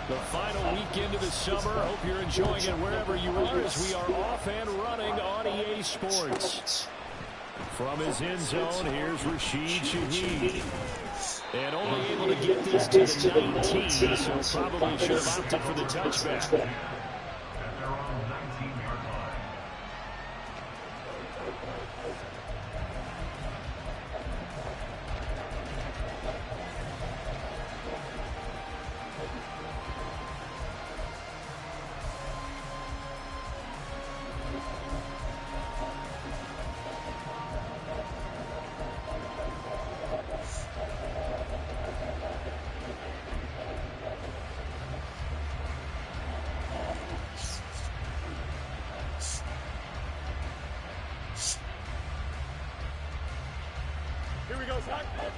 The final weekend of the summer. Hope you're enjoying it wherever you are as we are off and running on EA Sports. From his end zone, here's Rashid Shaheed. And only able to get this to the 19, so probably should have opted for the touchback. Here we go, son. Hey,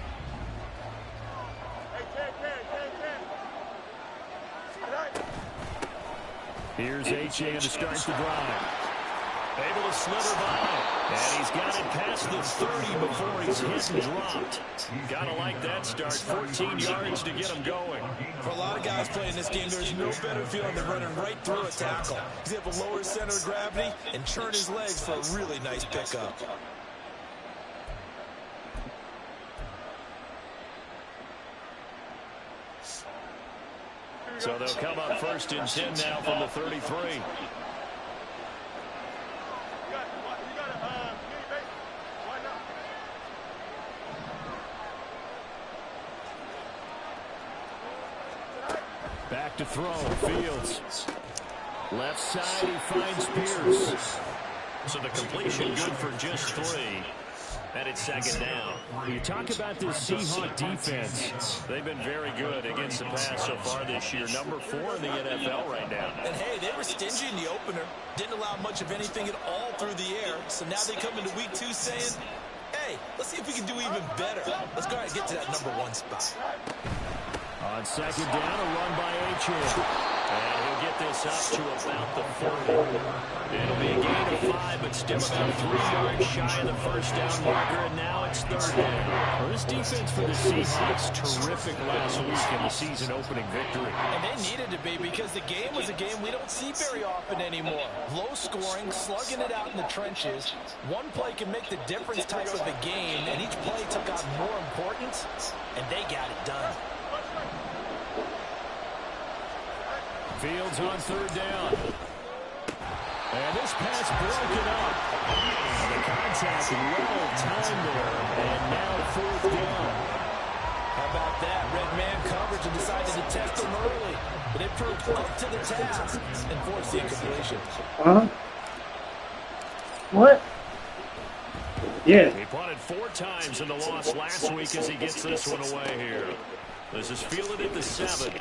Here's H.A. to start the drive. Able to slither by. And he's got it past the 30 before he's hit and dropped. Gotta like that start. 14 yards to get him going. For a lot of guys playing this game, there's no better feeling than running right through a tackle. He's able to lower his center of gravity and turn his legs for a really nice pickup. So they'll come up first and 10 now from the 33. Back to throw. Fields. Left side, he finds Pierce. So the completion good for just 3. And it's second down. You talk about this Seahawks defense. They've been very good against the pass so far this year. Number 4 in the NFL right now. And hey, they were stingy in the opener. Didn't allow much of anything at all through the air. So now they come into week 2 saying, hey, let's see if we can do even better. Let's go ahead and get to that number 1 spot. On second down, a run by H.A. And he'll get this up to about the 40. It'll be a gain of 5, but still about 3 yards shy of the first down marker, and now it's third down. Well, this defense for the Seahawks, terrific last week in the season-opening victory. And they needed to be because the game was a game we don't see very often anymore. Low scoring, slugging it out in the trenches. One play can make the difference type of a game, and each play took on more importance, and they got it done. Fields on third down. And this pass broken up. The contact well timed there. And now fourth down. How about that? Red man coverage and decided to test him early. But it proved up to the task and forced the incompletion. What? Yeah. He punted 4 times in the loss last week as he gets this one away here. This is fielded at the 7.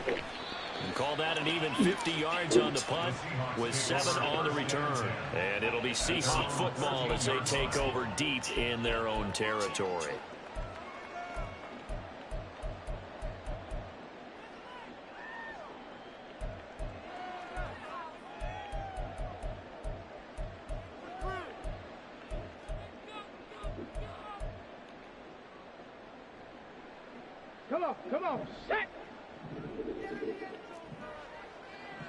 And call that an even 50 yards on the punt with 7 on the return. And it'll be Seahawks football as they take over deep in their own territory. Come on, set!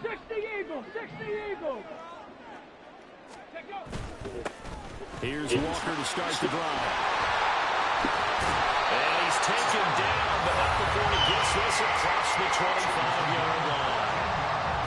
60 Eagles, 60 Eagles! Here's Walker to start the drive. And he's taken down, but not before he gets this across the 25-yard line.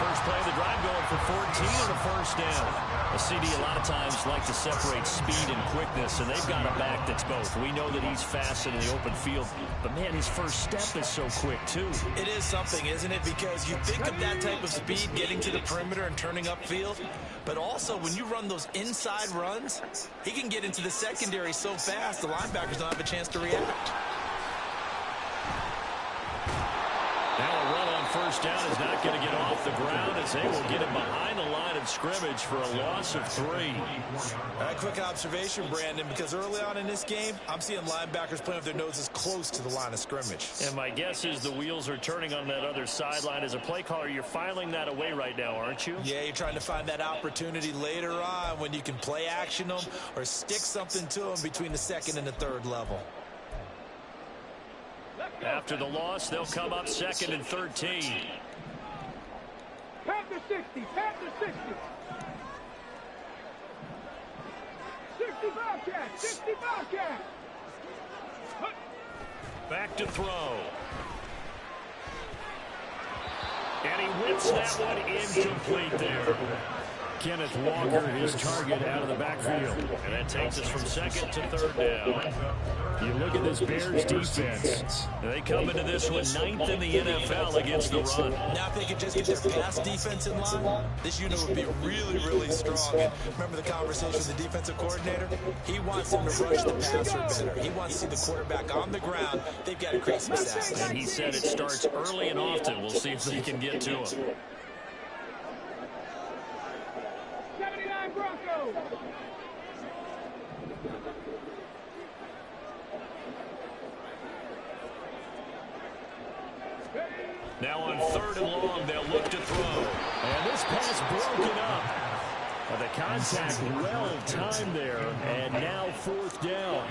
First play of the drive going for 14 and a first down. A CD a lot of times like to separate speed and quickness, and they've got a back that's both. We know that he's fast in the open field, but, man, his first step is so quick, too. It is something, isn't it? Because you think of that type of speed getting to the perimeter and turning upfield, but also when you run those inside runs, he can get into the secondary so fast the linebackers don't have a chance to react. Now a run on first down is not going to get off the ground as they will get him behind the line of scrimmage for a loss of 3. A quick observation, Brandon, because early on in this game, I'm seeing linebackers playing with their noses close to the line of scrimmage. And my guess is the wheels are turning on that other sideline. As a play caller, you're filing that away right now, aren't you? Yeah, you're trying to find that opportunity later on when you can play action them or stick something to them between the second and the third level. After the loss, they'll come up second and 13. Panther 60. Panther 60. 60 Bobcat. 60 Bobcat. Back to throw. And he whips that one incomplete there. Kenneth Walker, his target out of the backfield. And that takes us from second to third down. You look at this Bears defense. They come into this one 9th in the NFL against the run. Now if they could just get their pass defense in line, this unit would be really, really strong. And remember the conversation with the defensive coordinator? He wants them to rush the passer better. He wants to see the quarterback on the ground. They've got to create some sacks. And he said it starts early and often. We'll see if they can get to him. 79 Broncos. Now on 3rd and long, they'll look to throw. And this pass broken up. The contact well timed there. And now 4th down.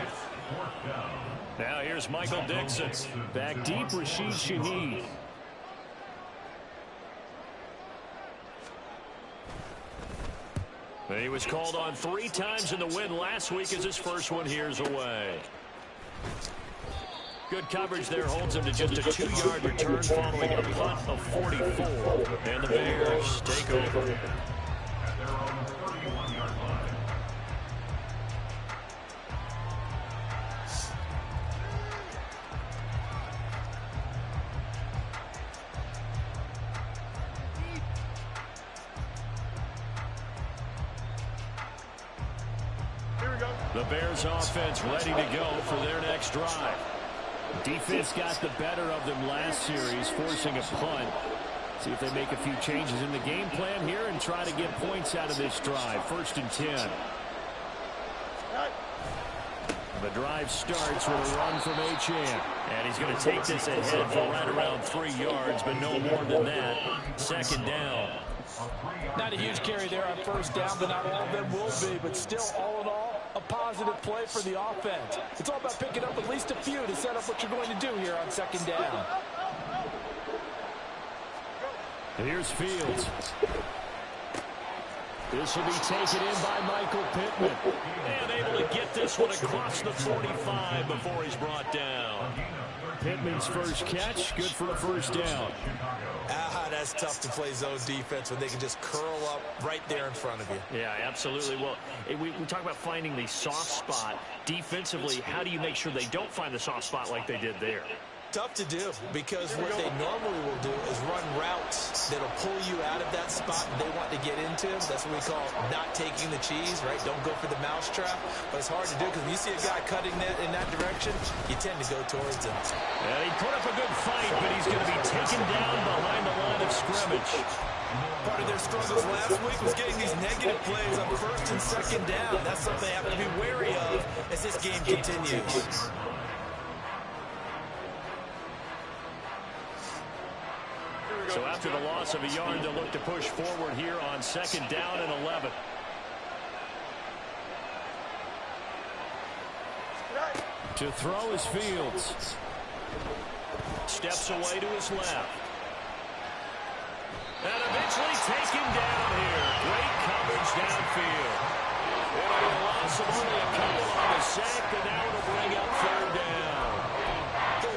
Now here's Michael Dixon. Back deep, Rashid Shaheed. He was called on 3 times in the win last week as his first one here's away. Good coverage there holds him to just a 2-yard return following a punt of 44. And the Bears take over. The Bears offense ready to go for their next drive. Defense got the better of them last series, forcing a punt. See if they make a few changes in the game plan here and try to get points out of this drive. 1st and 10. The drive starts with a run from Achane. And he's going to take this ahead for right around 3 yards, but no more than that. 2nd down. Not a huge carry there on 1st down, but not all of them will be. But still, all in all, a positive play for the offense. It's all about picking up at least a few to set up what you're going to do here on 2nd down. Here's Fields. This will be taken in by Michael Pittman. And able to get this one across the 45 before he's brought down. Pittman's first catch, good for a 1st down. That's tough to play zone defense when they can just curl up right there in front of you. Yeah, absolutely. Well, we talk about finding the soft spot. Defensively, how do you make sure they don't find the soft spot like they did there? Tough to do, because what they normally will do is run routes that'll pull you out of that spot they want to get into. That's what we call not taking the cheese, right? Don't go for the mousetrap. But it's hard to do because when you see a guy cutting that in that direction, you tend to go towards him. Yeah, he put up a good fight, but he's going to be taken down behind the line of scrimmage. Part of their struggles last week was getting these negative plays on 1st and 2nd down. That's something they have to be wary of as this game continues. So after the loss of a yard, they'll look to push forward here on 2nd down and 11. To throw is Fields. Steps away to his left. And eventually taken down here. Great coverage downfield. And a loss of only a couple on the sack, and now it'll bring up 3rd down.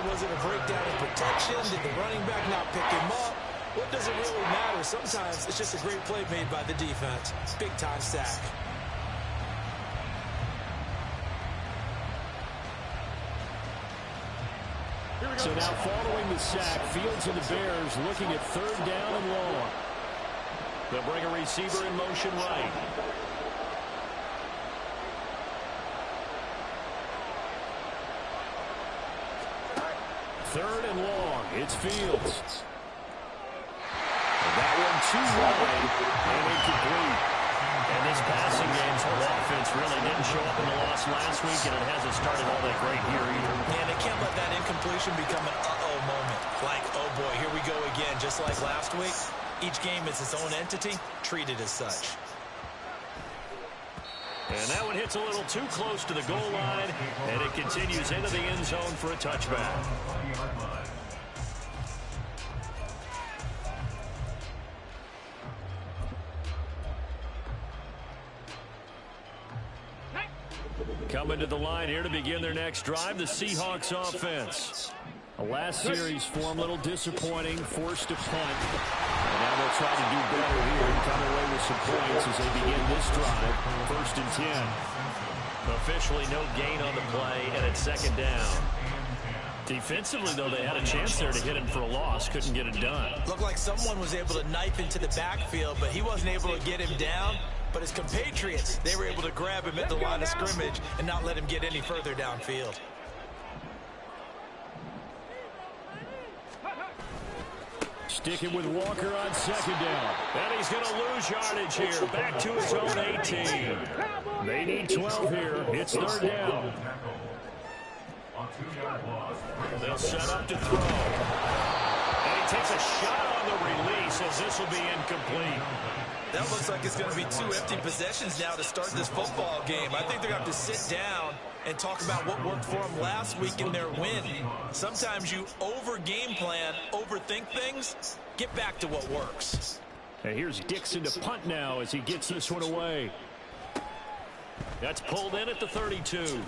Was it a breakdown in protection? Did the running back not pick him up? What does it really matter? Sometimes it's just a great play made by the defense. Big-time sack. So now following the sack, Fields and the Bears looking at 3rd down and long. They'll bring a receiver in motion right. Third and long. It's Fields. And that one too wide and incomplete. And this passing game's whole offense really didn't show up in the loss last week, and it hasn't started all that great here either. And they can't let that incompletion become an uh-oh moment. Like, oh boy, here we go again. Just like last week, each game is its own entity, treated as such. And that one hits a little too close to the goal line, and it continues into the end zone for a touchback. Coming to the line here to begin their next drive, the Seahawks offense. A last series form, a little disappointing, forced to punt. And now they'll try to do better here and come away with some points as they begin this drive. 1st and 10. Officially no gain on the play, and it's 2nd down. Defensively, though, they had a chance there to hit him for a loss. Couldn't get it done. Looked like someone was able to knife into the backfield, but he wasn't able to get him down. But his compatriots, they were able to grab him at the line of scrimmage and not let him get any further downfield. Sticking with Walker on 2nd down. And he's going to lose yardage here. Back to his own 18. They need 12 here. It's 3rd down. They'll set up to throw. And he takes a shot on the release as this will be incomplete. That looks like it's going to be 2 empty possessions now to start this football game. I think they're going to have to sit down and talk about what worked for them last week in their win. Sometimes you over-game plan, overthink things. Get back to what works. And here's Dixon to punt now as he gets this one away. That's pulled in at the 32.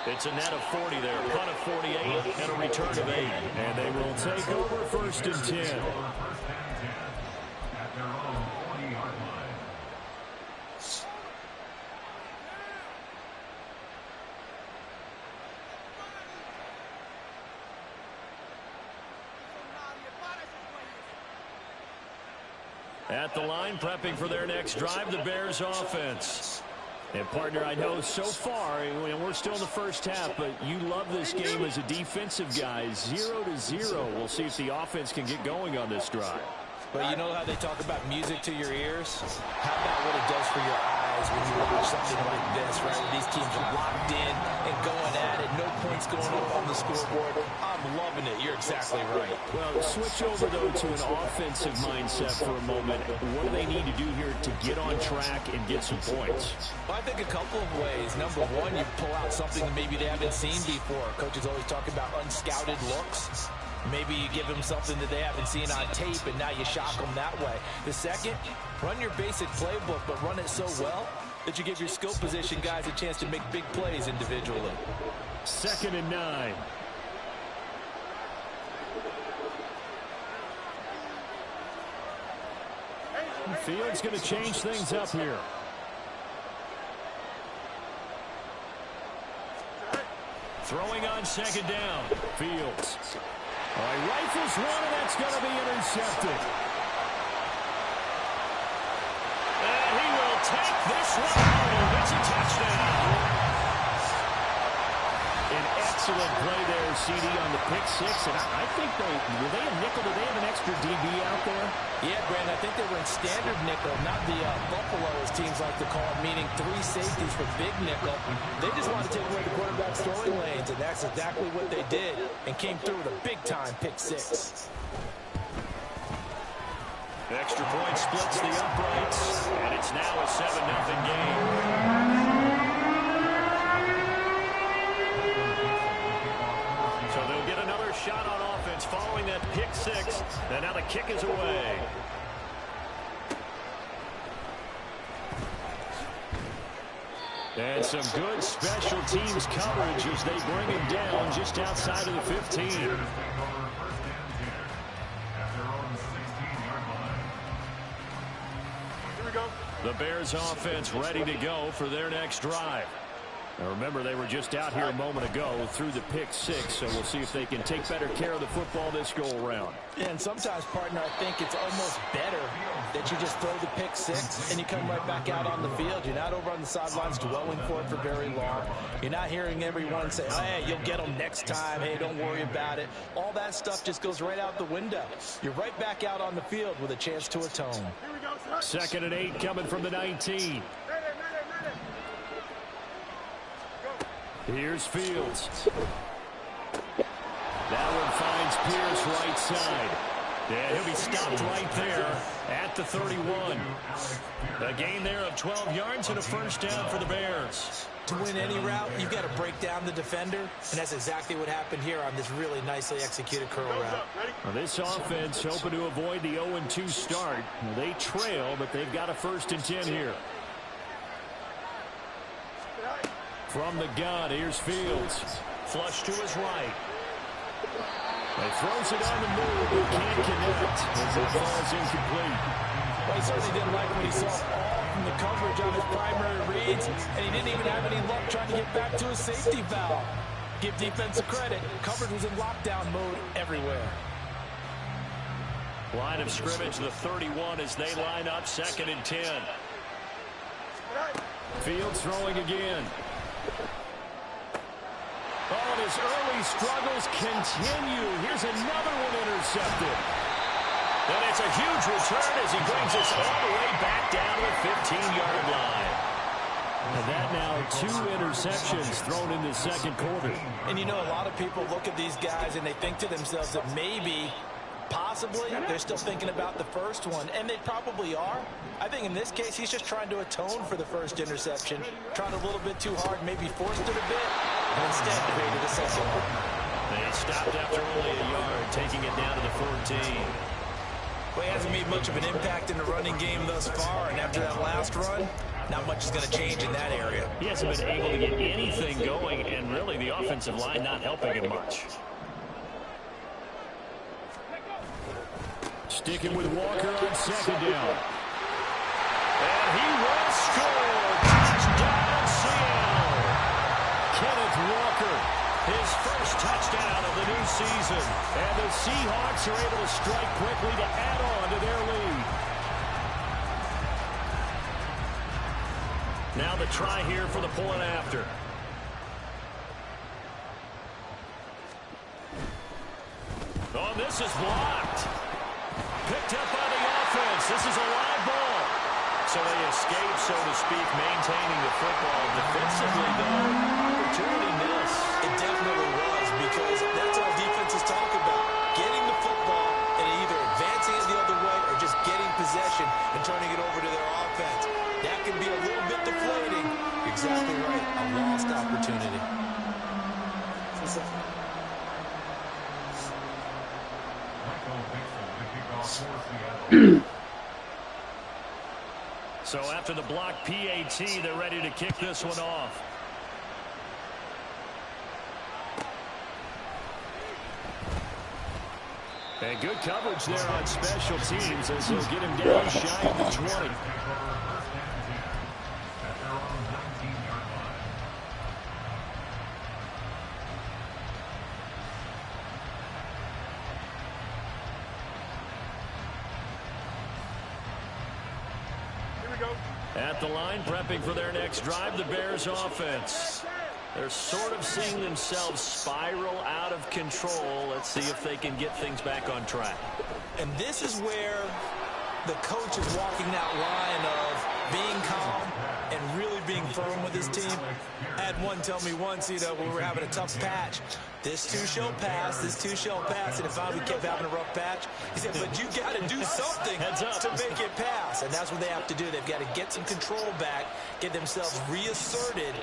It's a net of 40 there. Punt of 48 and a return of 8. And they will take over 1st and 10. At the line, prepping for their next drive, the Bears offense. And, partner, I know so far, we're still in the first half, but you love this game as a defensive guy. 0-0. We'll see if the offense can get going on this drive. But you know how they talk about music to your ears? How about what it does for your eyes when you watch something like this, right? These teams are locked in and going at it. No points going up on the scoreboard. I'm loving it. You're exactly right. Well, switch over, though, to an offensive mindset for a moment. What do they need to do here to get on track and get some points? Well, I think a couple of ways. Number one, you pull out something that maybe they haven't seen before. Coaches always talk about unscouted looks. Maybe you give them something that they haven't seen on tape, and now you shock them that way. The second, run your basic playbook, but run it so well that you give your skill position guys a chance to make big plays individually. 2nd and 9. Fields going to change things up here. Throwing on 2nd down. Fields. All right, rifles one, and that's going to be intercepted. And he will take this one home. It's a touchdown. An excellent play there, CD, on the pick 6. And I think were they a nickel? Did they have an extra DB out there? Yeah, Brandon, I think they were in standard nickel, not the Buffalo, as teams like to call it, meaning 3 safeties for big nickel. They just wanted to take away the quarterback's throwing lanes, and that's exactly what they did, and came through with a big-time pick 6. Extra point splits the uprights, and it's now a 7-0 game. So they'll get another shot on offense following that pick 6, and now the kick is away. And some good special teams coverage as they bring him down just outside of the 15. The Bears offense ready to go for their next drive. Now remember, they were just out here a moment ago through the pick 6, so we'll see if they can take better care of the football this go-around. And sometimes, partner, I think it's almost better that you just throw the pick 6 and you come right back out on the field. You're not over on the sidelines dwelling for it for very long. You're not hearing everyone say, hey, you'll get them next time. Hey, don't worry about it. All that stuff just goes right out the window. You're right back out on the field with a chance to atone. 2nd and 8 coming from the 19. Here's Fields. That one finds Pierce right side. And he'll be stopped right there at the 31. A gain there of 12 yards and a 1st down for the Bears. To win any route, you've got to break down the defender, and that's exactly what happened here on this really nicely executed curl route. Well, this offense hoping to avoid the 0-2 start. They trail, but they've got a 1st and 10 here. From the gun, here's Fields. Flush to his right. He throws it on the move, but can't connect as it falls incomplete. Well, he certainly didn't like what he saw all from the coverage on his primary reads, and he didn't even have any luck trying to get back to his safety valve. Give defensive credit. Coverage was in lockdown mode everywhere. Line of scrimmage, the 31 as they line up, 2nd and 10. Fields throwing again. Oh, and his early struggles continue. Here's another one intercepted. And it's a huge return as he brings us all the way back down to the 15-yard line. And that now 2 interceptions thrown in the second quarter. And you know, a lot of people look at these guys and they think to themselves that maybe, possibly, they're still thinking about the first one. And they probably are. I think in this case, he's just trying to atone for the first interception. Tried a little bit too hard, maybe forced it a bit, and instead created a second one. They stopped after only a yard, taking it down to the 14. Well, he hasn't made much of an impact in the running game thus far, and after that last run, not much is going to change in that area. He hasn't been able to get anything going, and really the offensive line not helping him much. Sticking with Walker on 2nd down. And he will score. Touchdown, Seattle. Kenneth Walker, his first touchdown of the new season. And the Seahawks are able to strike quickly to add on to their lead. Now the try here for the point after. Oh, this is blocked. Picked up by the offense. This is a live ball. So they escape, so to speak, maintaining the football. Defensively, though, opportunity missed. It definitely was, because that's all defenses talk about. Getting the football and either advancing it the other way or just getting possession and turning it over to their offense. That can be a little bit deflating. Exactly right. A lost opportunity. So after the block PAT, they're ready to kick this one off. And good coverage there on special teams as he'll get him down shy of the 20. At the line, prepping for their next drive, the Bears offense. They're sort of seeing themselves spiral out of control. Let's see if they can get things back on track. And this is where the coach is walking that line of being calm and really being firm with his team. I had one tell me once, you know, when we were having a tough patch, this too shall pass, this too shall pass. And if we kept having a rough patch, he said, but you got to do something to make it pass. And that's what they have to do. They've got to get some control back, get themselves reasserted,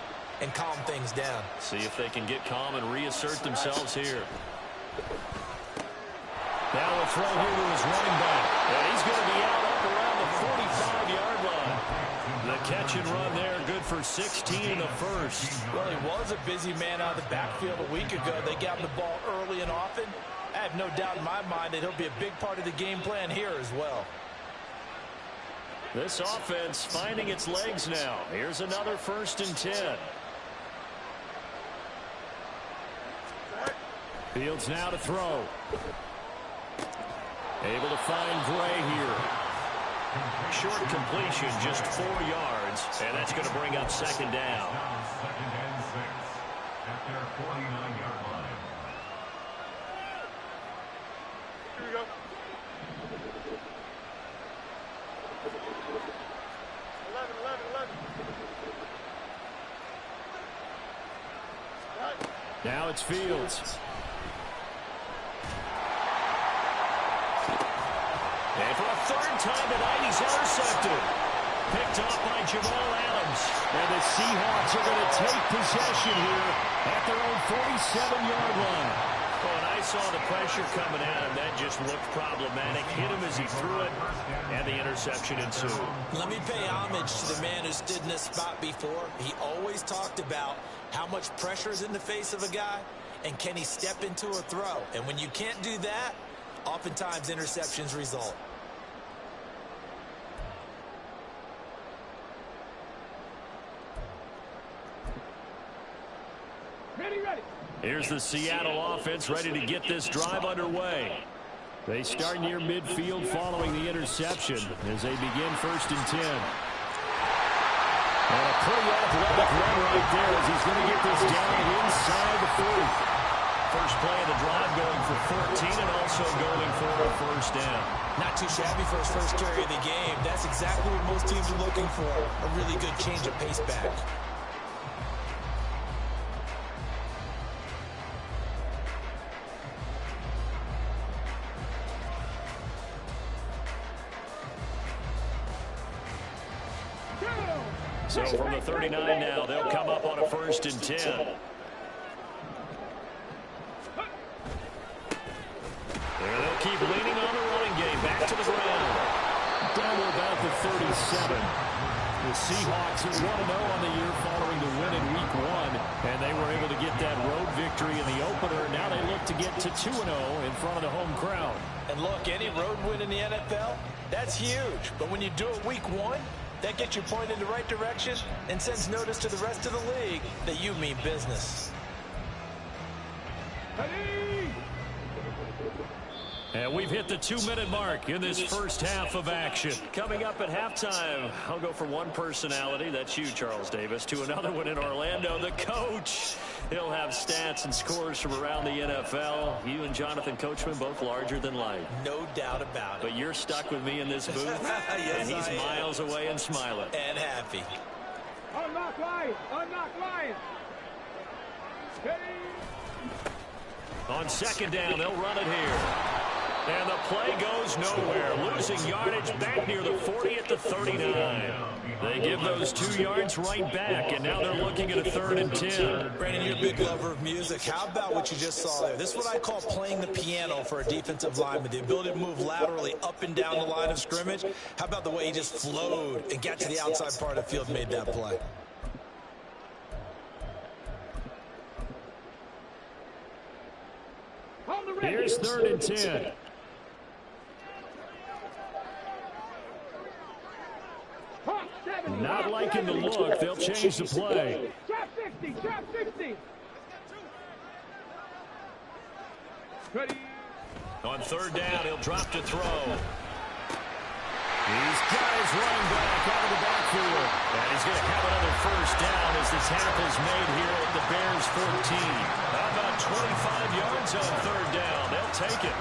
and calm things down. See if they can get calm and reassert themselves here. Now a throw here to his running back. And he's going to be out up around the 45-yard line. The catch and run there, good for 16 in the first. Well, he was a busy man out of the backfield a week ago. They got him the ball early and often. I have no doubt in my mind that he'll be a big part of the game plan here as well. This offense finding its legs now. Here's another 1st and 10. Fields now to throw. Able to find Gray here. Short completion, just 4 yards, and that's going to bring up 2nd down. Second and 6 at their 49-yard line. Here we go. 11. Now it's Fields. And for a 3rd time tonight, he's intercepted. Picked off by Jamal Adams. And the Seahawks are going to take possession here at their own 47-yard line. Oh, a nice saw the pressure coming at him. That just looked problematic. Hit him as he threw it, and the interception ensued. Let me pay homage to the man who stood in this spot before. He always talked about how much pressure is in the face of a guy, and can he step into a throw. And when you can't do that, oftentimes interceptions result. Here's the Seattle offense ready to get this drive underway. They start near midfield following the interception as they begin 1st and 10. And a pretty athletic run right there as he's going to get this down inside the 40. First play of the drive going for 14 and also going for a 1st down. Not too shabby for his first carry of the game. That's exactly what most teams are looking for. A really good change of pace back. So from the 39 now, they'll come up on a 1st and 10. There they'll keep leaning on the running game. Back to the ground. Down to about the 37. The Seahawks are 1-0 on the year following the win in Week 1. And they were able to get that road victory in the opener. Now they look to get to 2-0 in front of the home crowd. And look, any road win in the NFL, that's huge. But when you do it Week 1, that gets you pointed in the right direction and sends notice to the rest of the league that you mean business. And we've hit the 2-minute mark in this first half of action. Coming up at halftime, I'll go from one personality, that's you, Charles Davis, to another one in Orlando, the coach. He'll have stats and scores from around the NFL. You and Jonathan Coachman both larger than life. No doubt about it. But you're stuck with me in this booth, yes, and he's miles away and smiling. And happy. Unlock Lions! Unlock Lions! On 2nd down, they'll run it here. And the play goes nowhere. Losing yardage back near the 40 at the 39. They give those 2 yards right back, and now they're looking at a 3rd and 10. Brandon, you're a big lover of music. How about what you just saw there? This is what I call playing the piano for a defensive lineman. The ability to move laterally up and down the line of scrimmage. How about the way he just flowed and got to the outside part of the field and made that play? Here's 3rd and 10. Not liking the look. They'll change the play. Trap 60! Trap 60! Ready? On 3rd down, he'll drop to throw. These guys running back out of the backfield. And he's going to have another 1st down as the tackle's made here at the Bears 14. How about 25 yards on 3rd down? They'll take it.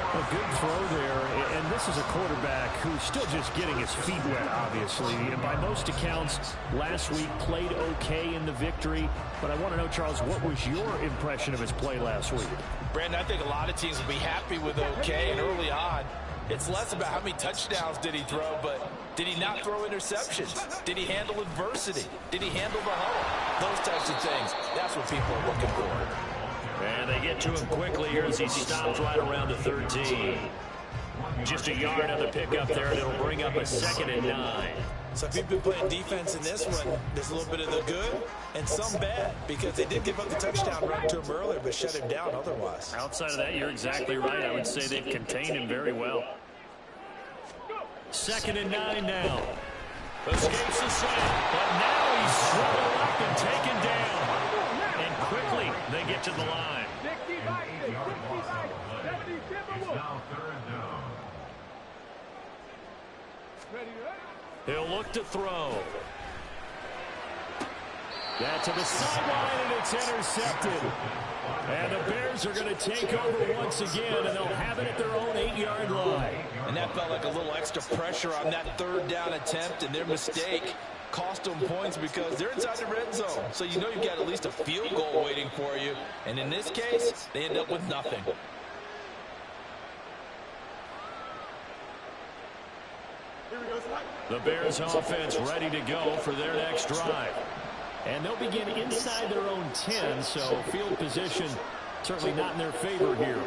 A good throw there, and this is a quarterback who's still just getting his feet wet, obviously. And by most accounts, last week played okay in the victory. But I want to know, Charles, what was your impression of his play last week? Brandon, I think a lot of teams will be happy with okay, and early on, it's less about how many touchdowns did he throw, but did he not throw interceptions? Did he handle adversity? Did he handle the huddle? Those types of things, that's what people are looking for. And they get to him quickly here as he stops right around the 13. Just a yard on the pickup there. That'll bring up a 2nd and 9. So if you've been playing defense in this one, there's a little bit of the good and some bad, because they did give up the touchdown run to him earlier, but shut him down otherwise. Outside of that, you're exactly right. I would say they've contained him very well. 2nd and 9 now. Escapes the sack, but now he's swallowed up and taken down. And quickly, they get to the line. 65, 65, 70, It's now 3rd down. Ready? He'll look to throw. That to the sideline, and it's intercepted. And the Bears are going to take over once again, and they'll have it at their own 8-yard line. And that felt like a little extra pressure on that 3rd down attempt, and their mistake cost them points because they're inside the red zone. So you know you've got at least a field goal waiting for you. And in this case, they end up with nothing. The Bears offense ready to go for their next drive. And they'll begin inside their own 10, so field position Certainly not in their favor here.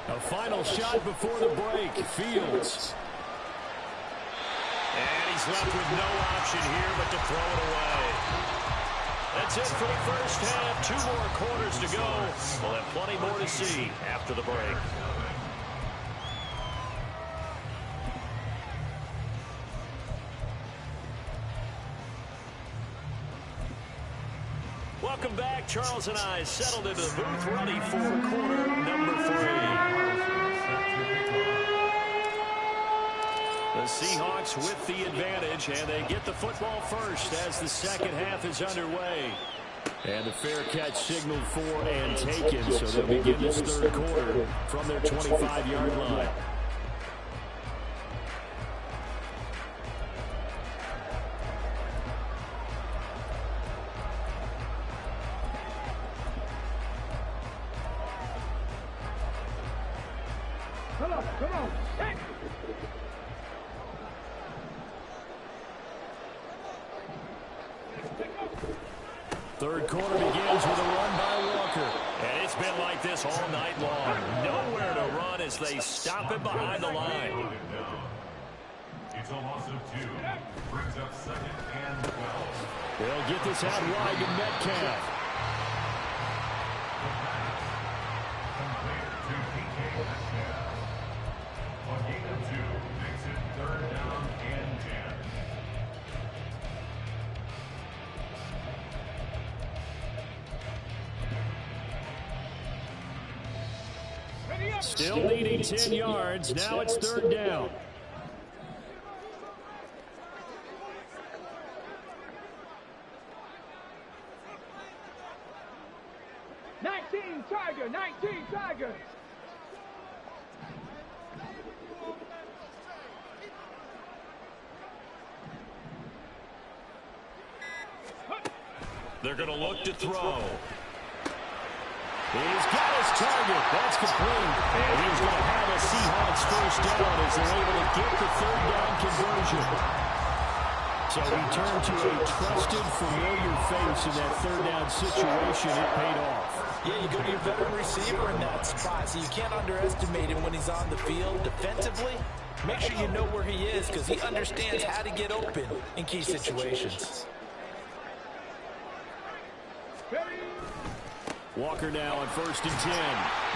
A final shot before the break. Fields. And he's left with no option here but to throw it away. That's it for the first half. 2 more quarters to go. We'll have plenty more to see after the break. Welcome back. Charles and I settled into the booth, ready for quarter number 3. The Seahawks with the advantage, and they get the football first as the second half is underway. And the fair catch signaled for and taken, so they'll begin this third quarter from their 25-yard line. Come on, come on. Hey. Third quarter begins with a run by Walker. And it's been like this all night long. Nowhere to run as they stop it behind the line. It's a loss of 2. Brings up 2nd and 12. They'll get this out wide to Metcalf. Completed to PK Metcalf. A gain of 2 makes it 3rd down and 10. Still needing 10 yards. Now it's 3rd down. Tiger, 19 Tiger. They're going to look to throw. He's got his target. That's complete. And he's going to have a Seahawks first down as they're able to get the 3rd down conversion. So we turn to a trusted, familiar face in that 3rd down situation. It paid off. Yeah, you go to your veteran receiver in that spot, so you can't underestimate him when he's on the field defensively. Make sure you know where he is because he understands how to get open in key situations. Walker now on 1st and 10.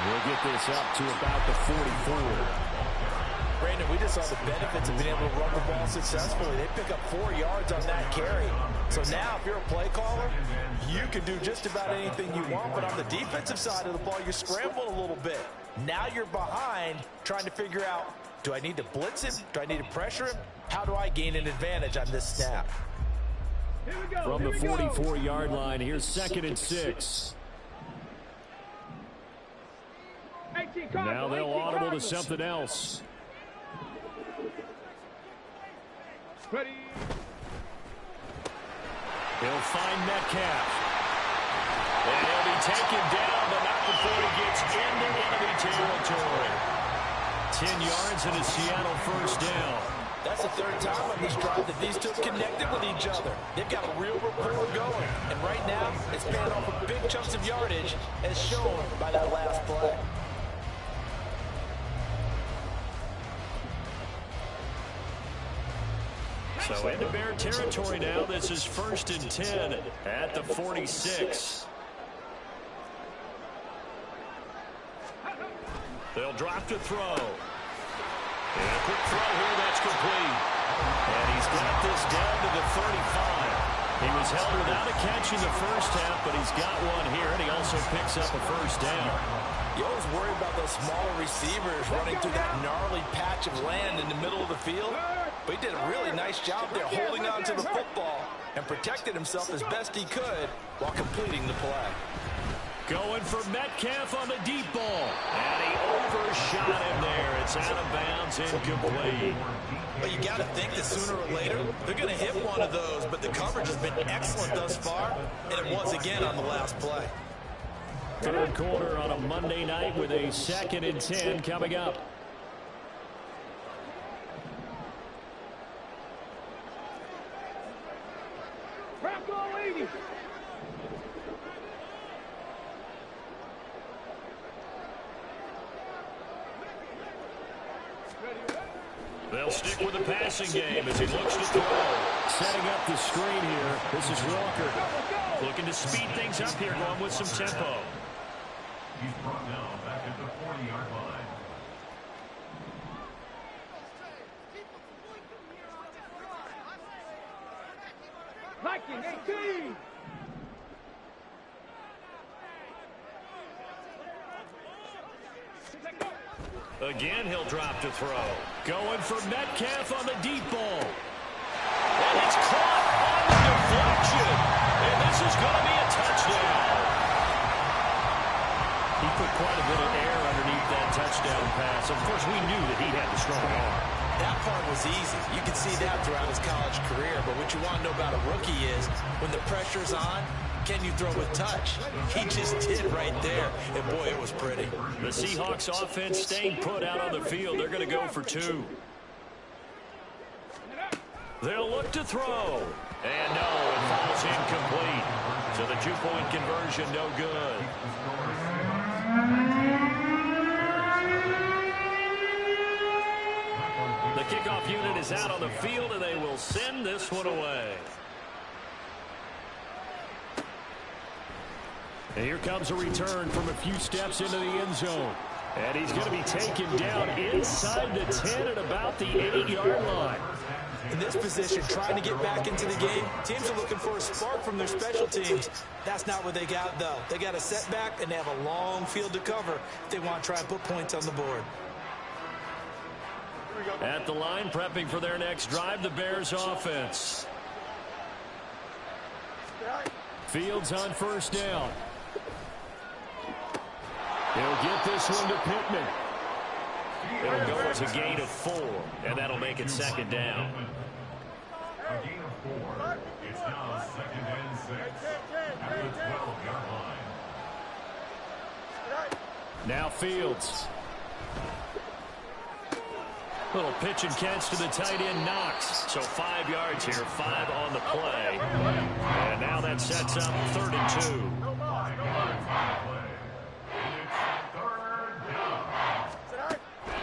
We'll get this up to about the 44. Brandon, we just saw the benefits of being able to run the ball successfully. They pick up 4 yards on that carry. So now if you're a play caller, you can do just about anything you want. But on the defensive side of the ball, you scramble a little bit. Now you're behind trying to figure out, do I need to blitz him? Do I need to pressure him? How do I gain an advantage on this snap? From the 44-yard line, here's 2nd and 6. Now they'll audible to something else. Ready. He'll find Metcalf. And he'll be taken down, but not before he gets into enemy territory. 10 yards and a Seattle first down. That's the 3rd time on this drive that these two connected with each other. They've got a real rapport going. And right now, it's paying off with big chunks of yardage as shown by that last play. So into Bear territory now. This is 1st and 10 at the 46. They'll drop to throw. And a quick throw here, that's complete. And he's got this down to the 35. He was held without a catch in the first half, but he's got one here, and he also picks up a first down. You always worry about those smaller receivers running through that gnarly patch of land in the middle of the field. But he did a really nice job there holding on to the football and protected himself as best he could while completing the play. Going for Metcalf on the deep ball. And he overshot him there. It's out of bounds, incomplete. But you got to think that sooner or later, they're going to hit one of those. But the coverage has been excellent thus far, and it was again on the last play. Third quarter on a Monday night with a 2nd and 10 coming up. on, ladies. They'll stick with the passing game as he looks to throw. Setting up the screen here. This is Walker. Looking to speed things up here, going with some tempo. He's brought down back at the 40-yard line. Viking 18. Again, he'll drop to throw. Going for Metcalf on the deep ball. And it's caught on the deflection. And this is going to be a touchdown. He put quite a bit of air underneath that touchdown pass. Of course, we knew that he had the strong arm. That part was easy. You can see that throughout his college career. But what you want to know about a rookie is when the pressure's on, can you throw with touch? He just did right there. And, boy, it was pretty. The Seahawks offense staying put out on the field. They're going to go for two. They'll look to throw. And no, it falls incomplete. So the two-point conversion, no good. The kickoff unit is out on the field, and they will send this one away. And here comes a return from a few steps into the end zone. And he's going to be taken down inside the 10 at about the 8-yard line. In this position, trying to get back into the game, teams are looking for a spark from their special teams. That's not what they got, though. They got a setback, and they have a long field to cover if they want to try and put points on the board. At the line, prepping for their next drive, the Bears offense. Fields on first down. He'll get this one to Pittman. It'll go as a gain of 4, and that'll make it second down. A gain of 4. It's now 2nd and 6 at the 12-yard line. Now Fields. Little pitch and catch to the tight end, Knox. So 5 yards here, 5 on the play. And now that sets up 3rd and 2.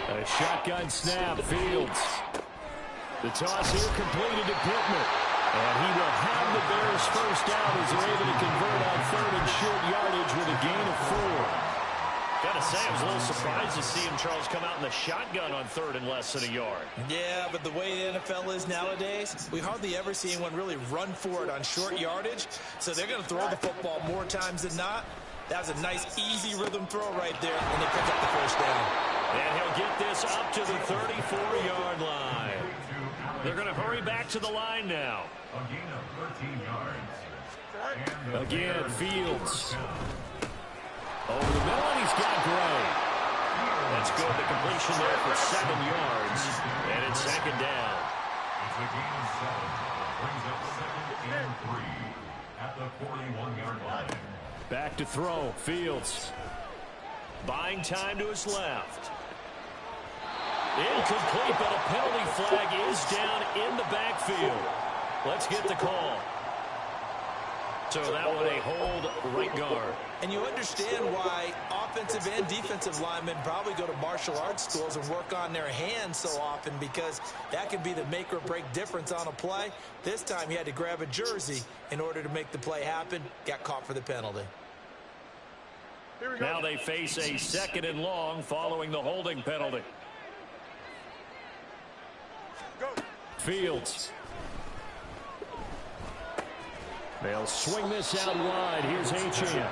A shotgun snap, Fields. The toss here completed to Pittman. And he will have the Bears first down as they're able to convert on 3rd and short yardage with a gain of 4. Gotta say, I was a little surprised to see him, Charles, come out in the shotgun on 3rd and less than a yard. Yeah, but the way the NFL is nowadays, we hardly ever see anyone really run for it on short yardage. So they're going to throw the football more times than not. That was a nice, easy rhythm throw right there, and they pick up the first down. And he'll get this up to the 34-yard line. They're going to hurry back to the line now. A gain of 13 yards. Again, Fields. Over the middle, and he's got Gray. That's good. The completion there for 7 yards, and it's second down. It's a gain of 7. Brings up 2nd and 3 at the 41-yard line. Back to throw, Fields. Buying time to his left. Incomplete, but a penalty flag is down in the backfield. Let's get the call. So that one a hold right guard. And you understand why offensive and defensive linemen probably go to martial arts schools and work on their hands so often, because that can be the make or break difference on a play. This time he had to grab a jersey in order to make the play happen. Got caught for the penalty. Now they face a 2nd and long following the holding penalty. Fields. They'll swing this out wide. Here's Achane.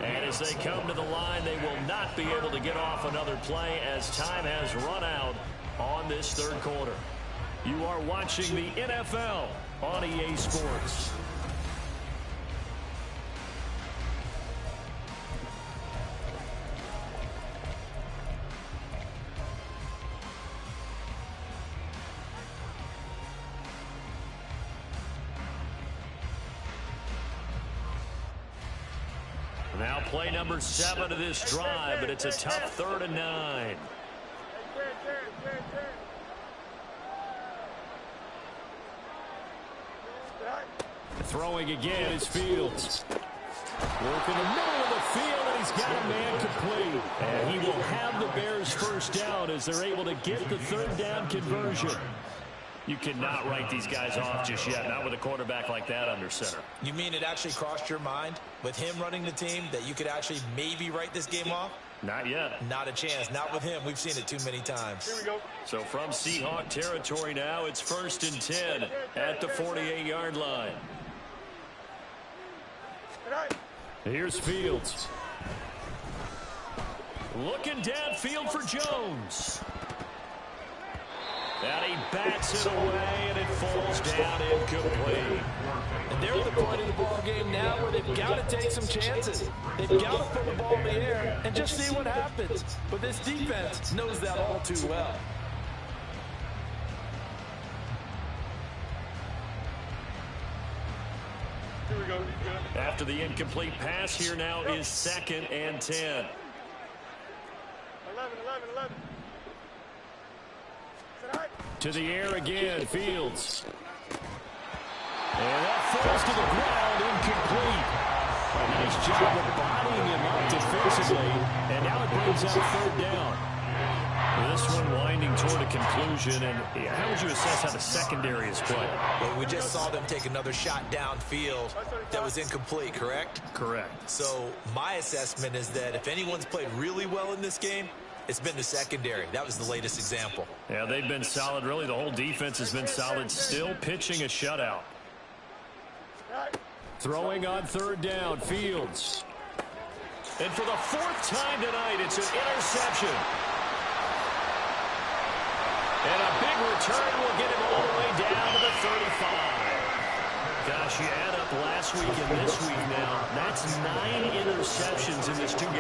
And as they come to the line, they will not be able to get off another play as time has run out on this 3rd quarter. You are watching the NFL on EA Sports. Now play number 7 of this drive, but it's a tough 3rd and 9. Throwing again is Fields. Work in the middle of the field, and he's got a man complete. And he will have the Bears first down as they're able to get the third down conversion. You cannot write these guys off just yet, not with a quarterback like that under center. You mean it actually crossed your mind with him running the team that you could actually maybe write this game off? Not yet. Not a chance. Not with him. We've seen it too many times. Here we go. So from Seahawk territory now, it's 1st and 10 at the 48-yard line. Here's Fields. Looking downfield for Jones. And he bats it away, and it falls down incomplete. And they're at the point of the ball game now where they've got to take some chances. They've got to put the ball in the air and just see what happens. But this defense knows that all too well. Here we go. After the incomplete pass, here now is 2nd and 10. 11. To the air again, Fields. And that falls to the ground, incomplete. A nice job of bodying him up defensively, and now it brings up 3rd down. This one winding toward a conclusion, and how would you assess how the secondary is playing? Well, we just saw them take another shot downfield that was incomplete, correct? Correct. So my assessment is that if anyone's played really well in this game, it's been the secondary. That was the latest example. Yeah, they've been solid. Really, the whole defense has been solid. Still pitching a shutout. Throwing on 3rd down, Fields. And for the 4th time tonight, it's an interception. And a big return will get him all the way down to the 35. Gosh, you add up last week and this week now. That's 9 interceptions in this 2-game